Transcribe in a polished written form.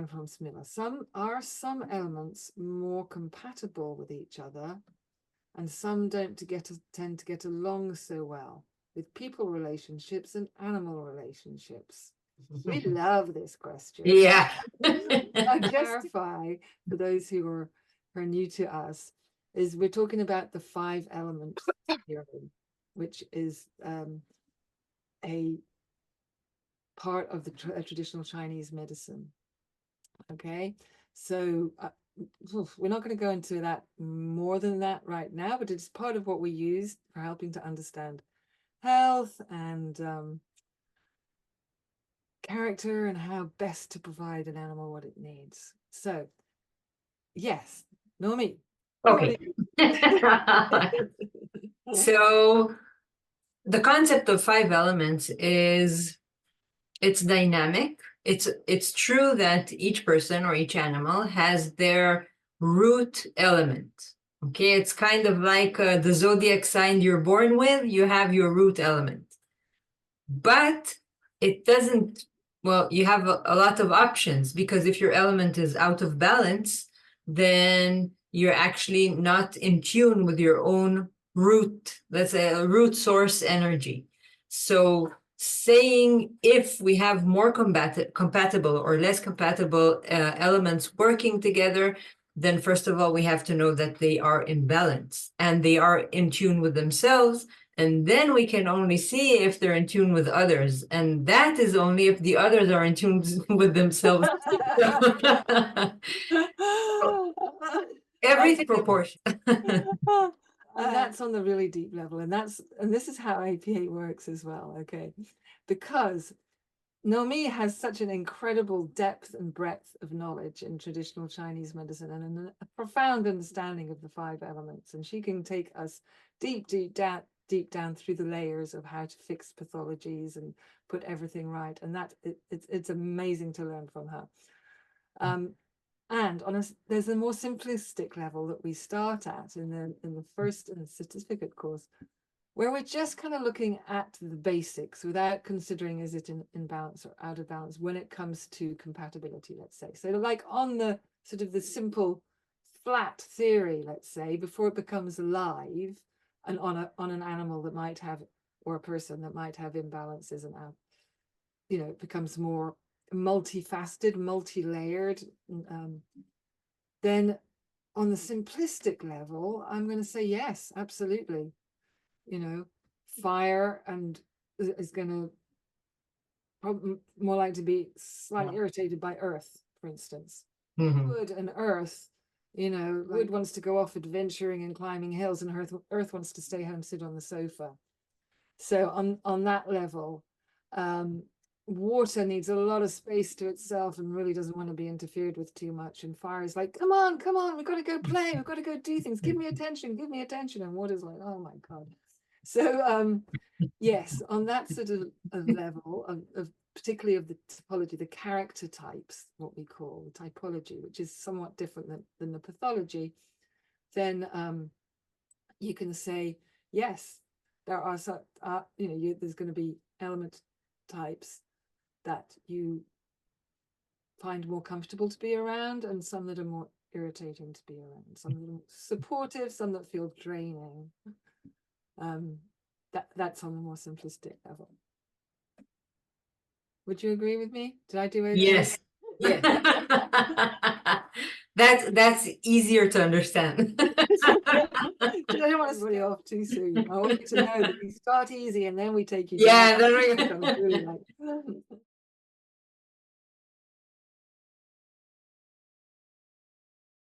down from Smilla. Some elements more compatible with each other, and some don't tend to get along so well with people relationships and animal relationships. We love this question. Yeah. I clarify for those who are new to us, is we're talking about the 5 elements theory, which is a part of the traditional Chinese medicine. Okay, so we're not going to go into that more than that right now, but it's part of what we use for helping to understand health and character and how best to provide an animal what it needs. So, yes, Naomi. Okay. So the concept of 5 elements is, it's dynamic. It's true that each person or each animal has their root element. Okay, it's kind of like the zodiac sign you're born with, you have your root element. But it doesn't, well, you have a lot of options, because if your element is out of balance, then you're actually not in tune with your own root, let's say a root source energy. So saying if we have more compatible or less compatible elements working together, then first of all, we have to know that they are in balance and they are in tune with themselves. And then we can only see if they're in tune with others. And that is only if the others are in tune with themselves. Every proportion. And that's on the really deep level. And this is how APA works as well. Okay. Because Naomi has such an incredible depth and breadth of knowledge in traditional Chinese medicine and a profound understanding of the 5 elements. And she can take us deep down through the layers of how to fix pathologies and put everything right. And it's amazing to learn from her. And there's a more simplistic level that we start at in the first certificate course, where we're just kind of looking at the basics without considering is it in balance or out of balance when it comes to compatibility, let's say. So like on the sort of the simple flat theory, let's say, before it becomes alive and on an animal that might have, or a person that might have imbalances, and it becomes more multifaceted, multi-layered. Then on the simplistic level, I'm going to say yes, absolutely. Fire and is going to probably more likely to be slightly irritated by earth, for instance. Wood and earth, wood wants to go off adventuring and climbing hills, and earth wants to stay home, sit on the sofa. So on that level, water needs a lot of space to itself and really doesn't want to be interfered with too much. And fire is like, come on, we've got to go play, we've got to go do things, give me attention. And water's like, oh my God. So yes, on that sort of level of particularly of the typology, the character types, what we call the typology, which is somewhat different than the pathology, then you can say yes, there are there's going to be element types that you find more comfortable to be around, and some that are more irritating to be around, some that are supportive, some that feel draining. That's on the more simplistic level. Would you agree with me? Did I do okay? Yes. Yes. That's easier to understand. I don't want to put you off too soon. I want you to know that we start easy and then we take you. Yeah, down. Really like